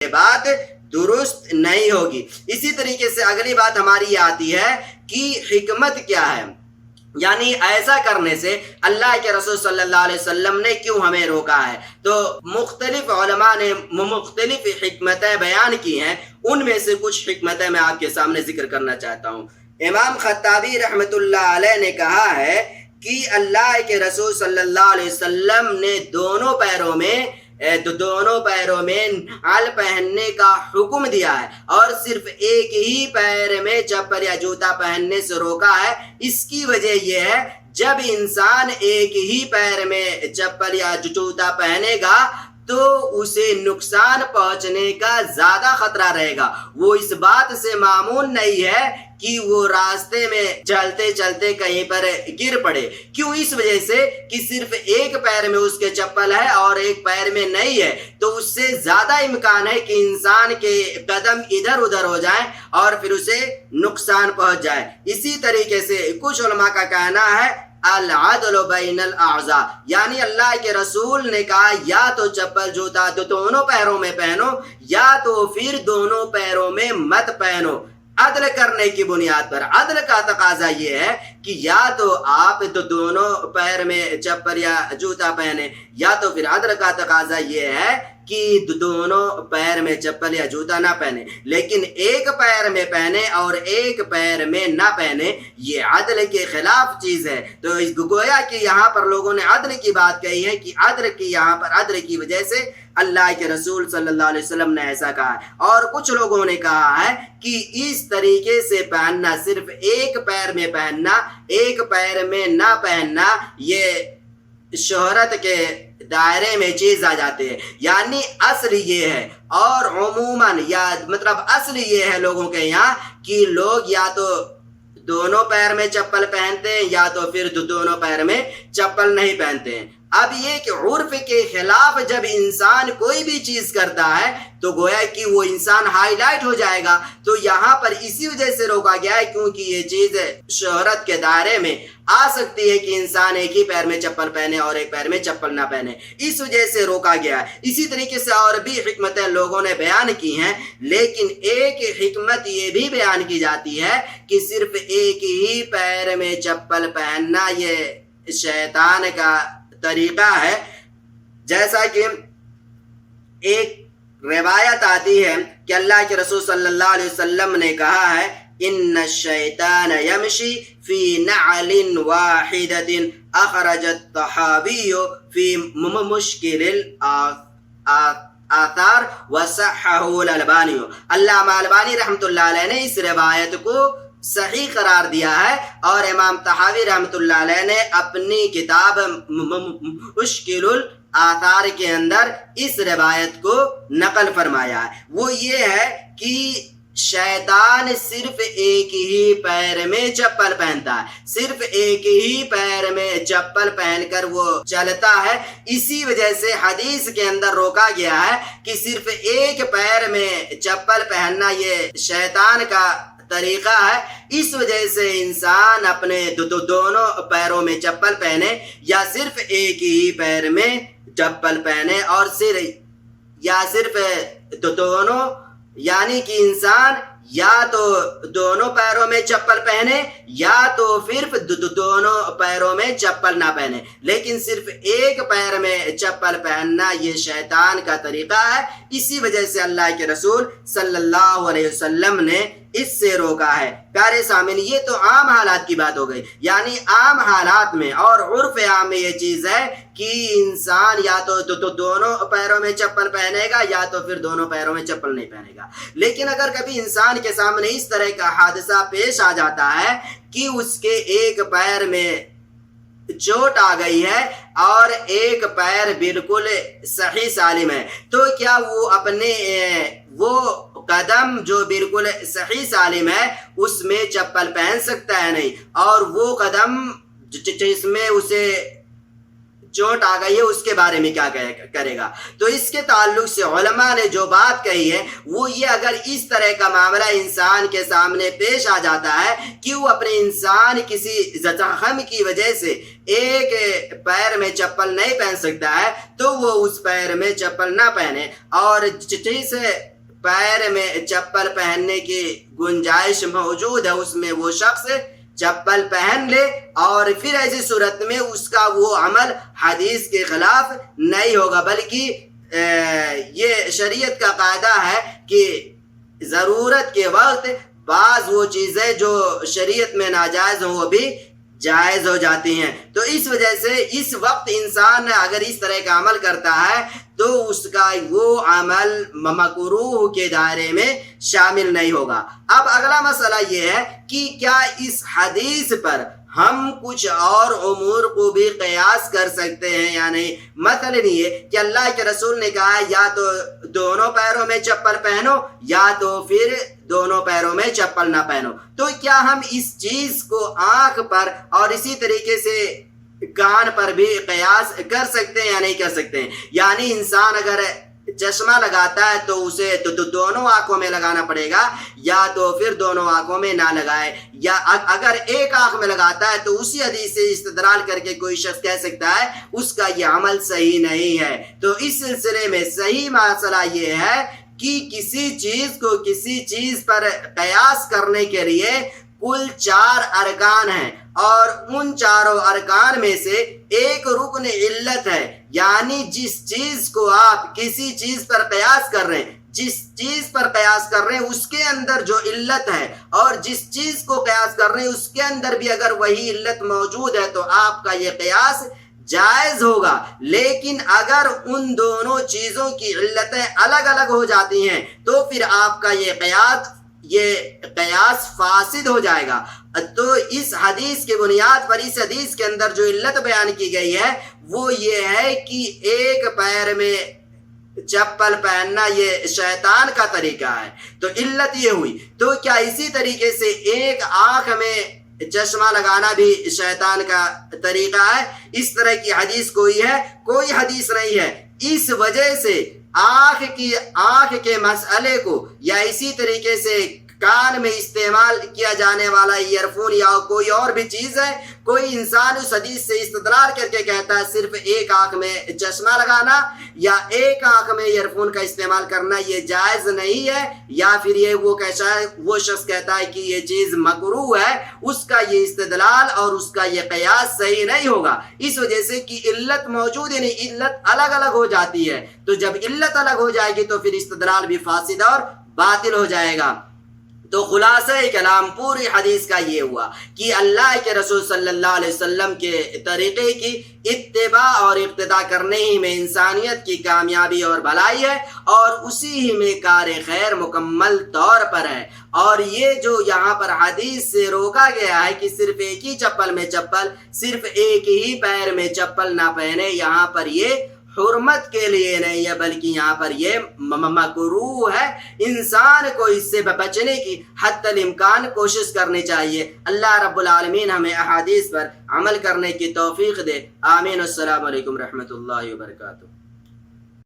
بات درست نہیں ہوگی۔ اسی طریقے سے اگلی بات ہماری یہ آتی ہے کہ حکمت کیا ہے، یعنی ایسا کرنے سے اللہ کے رسول صلی اللہ علیہ وسلم نے کیوں ہمیں روکا ہے؟ تو مختلف علماء نے مختلف حکمتیں بیان کی ہیں، ان میں سے کچھ حکمتیں میں آپ کے سامنے ذکر کرنا چاہتا ہوں۔ امام خطابی رحمۃ اللہ علیہ نے کہا ہے کہ اللہ کے رسول صلی اللہ علیہ وسلم نے دونوں پیروں میں نعل پہننے کا حکم دیا ہے اور صرف ایک ہی پیر میں چپل یا جوتا پہننے سے روکا ہے۔ اس کی وجہ یہ ہے جب انسان ایک ہی پیر میں چپل یا جوتا پہنے گا تو اسے نقصان پہنچنے کا زیادہ خطرہ رہے گا۔ وہ اس بات سے معمون نہیں ہے کہ وہ راستے میں چلتے چلتے کہیں پر گر پڑے۔ کیوں؟ اس وجہ سے کہ صرف ایک پیر میں اس کے چپل ہے اور ایک پیر میں نہیں ہے، تو اس سے زیادہ امکان ہے کہ انسان کے قدم ادھر ادھر ہو جائیں اور پھر اسے نقصان پہنچ جائے۔ اسی طریقے سے کچھ علماء کا کہنا ہے العدل بین الاعضاء، یعنی اللہ کے رسول نے کہا یا تو چپل جوتا تو دونوں پیروں میں پہنو یا تو پھر دونوں پیروں میں مت پہنو۔ عدل کرنے کی بنیاد پر عدل کا تقاضا یہ ہے کہ یا تو آپ تو دونوں پیر میں چپل یا جوتا پہنے، یا تو پھر عدل کا تقاضا یہ ہے کہ دونوں پیر میں چپل یا جوتا نہ پہنے، لیکن ایک پیر میں پہنے اور ایک پیر میں نہ پہنے، یہ عدل کے خلاف چیز ہے۔ تو گویا کہ یہاں پر لوگوں نے عدل کی بات کہی ہے کہ عدل کی یہاں پر عدل کی وجہ سے اللہ کے رسول صلی اللہ علیہ وسلم نے ایسا کہا ہے۔ اور کچھ لوگوں نے کہا ہے کہ اس طریقے سے پہننا، صرف ایک پیر میں پہننا ایک پیر میں نہ پہننا، یہ شہرت کے دائرے میں چیز آ جاتے ہیں، یعنی اصل یہ ہے اور عموماً یا مطلب اصل یہ ہے لوگوں کے یہاں کہ لوگ یا تو دونوں پیر میں چپل پہنتے ہیں یا تو پھر دونوں پیر میں چپل نہیں پہنتے ہیں۔ اب یہ کہ عرف کے خلاف جب انسان کوئی بھی چیز کرتا ہے تو گویا کہ وہ انسان ہائی لائٹ ہو جائے گا، تو یہاں پر اسی وجہ سے روکا گیا ہے کیونکہ یہ چیز شہرت کے دائرے میں آ سکتی ہے کہ انسان ایک ہی پیر میں چپل پہنے اور ایک پیر میں چپل نہ پہنے، اس وجہ سے روکا گیا ہے۔ اسی طریقے سے اور بھی حکمتیں لوگوں نے بیان کی ہیں، لیکن ایک حکمت یہ بھی بیان کی جاتی ہے کہ صرف ایک ہی پیر میں چپل پہننا یہ شیطان کا طریقہ ہے۔ جیسا کہ ایک روایت آتی ہے کہ اللہ کے رسول صلی اللہ علیہ وسلم نے کہا ہے ان الشیطان یمشی فی نعل واحدۃ اخرج الطحاوی فی مشکل آثار وصححہ الالبانی۔ علامہ البانی رحمۃ اللہ علیہ نے اس روایت کو صحیح قرار دیا ہے اور امام طحاوی رحمۃ اللہ علیہ نے اپنی کتاب مشکل آثار کے اندر اس روایت کو نقل فرمایا ہے۔ وہ یہ ہے کہ شیطان صرف ایک ہی پیر میں چپل پہنتا ہے، صرف ایک ہی پیر میں چپل پہن کر وہ چلتا ہے۔ اسی وجہ سے حدیث کے اندر روکا گیا ہے کہ صرف ایک پیر میں چپل پہننا یہ شیطان کا طریقہ ہے۔ اس وجہ سے انسان اپنے دونوں پیروں میں چپل پہنے یا صرف ایک ہی پیر میں چپل پہنے اور صرف دونوں، یعنی کہ انسان یا تو دونوں پیروں میں چپل پہنے یا تو پھر دونوں پیروں میں چپل نہ پہنے، لیکن صرف ایک پیر میں چپل پہننا یہ شیطان کا طریقہ ہے۔ اسی وجہ سے اللہ کے رسول صلی اللہ علیہ وسلم نے اس سے روکا ہے۔ پیارے سامعین، یہ تو عام حالات کی بات ہو گئی، یعنی عام حالات میں اور عرف عام میں یہ چیز ہے کہ انسان یا تو دونوں پیروں میں چپل پہنے گا یا تو پھر دونوں پیروں میں چپل نہیں پہنے گا۔ لیکن اگر کبھی انسان کے سامنے اس طرح کا حادثہ پیش آ جاتا ہے کہ اس کے ایک پیر میں چوٹ آ گئی ہے اور ایک پیر بالکل صحیح سالم ہے، تو کیا وہ اپنے وہ قدم جو بالکل صحیح سالم ہے اس میں چپل پہن سکتا ہے؟ نہیں۔ اور وہ قدم جس میں اسے چوٹ آ گئی ہے اس کے بارے میں کیا کرے گا؟ تو اس کے تعلق سے علماء نے جو بات کہی ہے وہ یہ، اگر اس طرح کا معاملہ انسان کے سامنے پیش آ جاتا ہے کہ وہ اپنے انسان کسی زخم کی وجہ سے ایک پیر میں چپل نہیں پہن سکتا ہے تو وہ اس پیر میں چپل نہ پہنے، اور جس پیر میں چپل پہننے کی گنجائش موجود ہے اس میں وہ شخص چپل پہن لے، اور پھر ایسی صورت میں اس کا وہ عمل حدیث کے خلاف نہیں ہوگا، بلکہ یہ شریعت کا قاعدہ ہے کہ ضرورت کے وقت بعض وہ چیزیں جو شریعت میں ناجائز ہوں وہ بھی جائز ہو جاتی ہیں۔ تو اس وجہ سے اس وقت انسان اگر اس طرح کا عمل کرتا ہے تو اس کا وہ عمل مکروہ کے دائرے میں شامل نہیں ہوگا۔ اب اگلا مسئلہ یہ ہے کہ کیا اس حدیث پر ہم کچھ اور امور کو بھی قیاس کر سکتے ہیں یا نہیں؟ مثلا یہ کہ اللہ کے رسول نے کہا یا تو دونوں پیروں میں چپل پہنو یا تو پھر دونوں پیروں میں چپل نہ پہنو، تو کیا ہم اس چیز کو آنکھ پر اور اسی طریقے سے کان پر بھی قیاس کر سکتے ہیں یا نہیں کر سکتے ہیں؟ یعنی انسان اگر چشمہ لگاتا ہے تو اسے تو دونوں آنکھوں میں لگانا پڑے گا یا تو پھر دونوں آنکھوں میں نہ لگائے، یا اگر ایک آنکھ میں لگاتا ہے تو اسی حدیث سے استدلال کر کے کوئی شخص کہہ سکتا ہے اس کا یہ عمل صحیح نہیں ہے۔ تو اس سلسلے میں صحیح مسئلہ یہ ہے کہ کسی چیز کو کسی چیز پر قیاس کرنے کے لیے کل 4 ارکان ہیں، اور ان چاروں ارکان میں سے ایک رکن علت ہے، یعنی جس چیز کو آپ کسی چیز پر قیاس کر رہے ہیں، جس چیز پر قیاس کر رہے ہیں اس کے اندر جو علت ہے، اور جس چیز کو قیاس کر رہے ہیں اس کے اندر بھی اگر وہی علت موجود ہے تو آپ کا یہ قیاس جائز ہوگا۔ لیکن اگر ان دونوں چیزوں کی علتیں الگ الگ ہو جاتی ہیں تو پھر آپ کا یہ قیاس فاسد ہو جائے گا۔ تو اس حدیث کے بنیاد پر اس حدیث کے اندر جو علت بیان کی گئی ہے وہ یہ ہے کہ ایک پیر میں چپل پہننا یہ شیطان کا طریقہ ہے، تو علت یہ ہوئی۔ تو کیا اسی طریقے سے ایک آنکھ میں چشمہ لگانا بھی شیطان کا طریقہ ہے؟ اس طرح کی حدیث کوئی ہے؟ کوئی حدیث نہیں ہے۔ اس وجہ سے آنکھ کے مسئلے کو، یا اسی طریقے سے کان میں استعمال کیا جانے والا ایئر فون یا کوئی اور بھی چیز ہے، کوئی انسان اس حدیث سے استدلال کر کے کہتا ہے صرف ایک آنکھ میں چشمہ لگانا یا ایک آنکھ میں ایئر فون کا استعمال کرنا یہ جائز نہیں ہے، یا پھر یہ وہ شخص کہتا ہے کہ یہ چیز مکروہ ہے، اس کا یہ استدلال اور اس کا یہ قیاس صحیح نہیں ہوگا، اس وجہ سے کہ علت موجود ہے نہیں، علت الگ الگ ہو جاتی ہے۔ تو جب علت الگ ہو جائے گی تو پھر استدلال بھی فاسد اور باطل ہو جائے گا۔ تو خلاصہ کلام پوری حدیث کا یہ ہوا کہ اللہ کے رسول صلی اللہ علیہ وسلم کے طریقے کی اتباع اور اقتداء کرنے ہی میں انسانیت کی کامیابی اور بھلائی ہے، اور اسی ہی میں کار خیر مکمل طور پر ہے۔ اور یہ جو یہاں پر حدیث سے روکا گیا ہے کہ صرف ایک ہی چپل میں چپل، صرف ایک ہی پیر میں چپل نہ پہنے، یہاں پر یہ حرمت کے لیے نہیں ہے بلکہ یہاں پر یہ مکروہ ہے۔ انسان کو اس سے بچنے کی حتی الامکان کوشش کرنی چاہیے۔ اللہ رب العالمین ہمیں احادیث پر عمل کرنے کی توفیق دے، آمین۔ السلام علیکم رحمۃ اللہ وبرکاتہ۔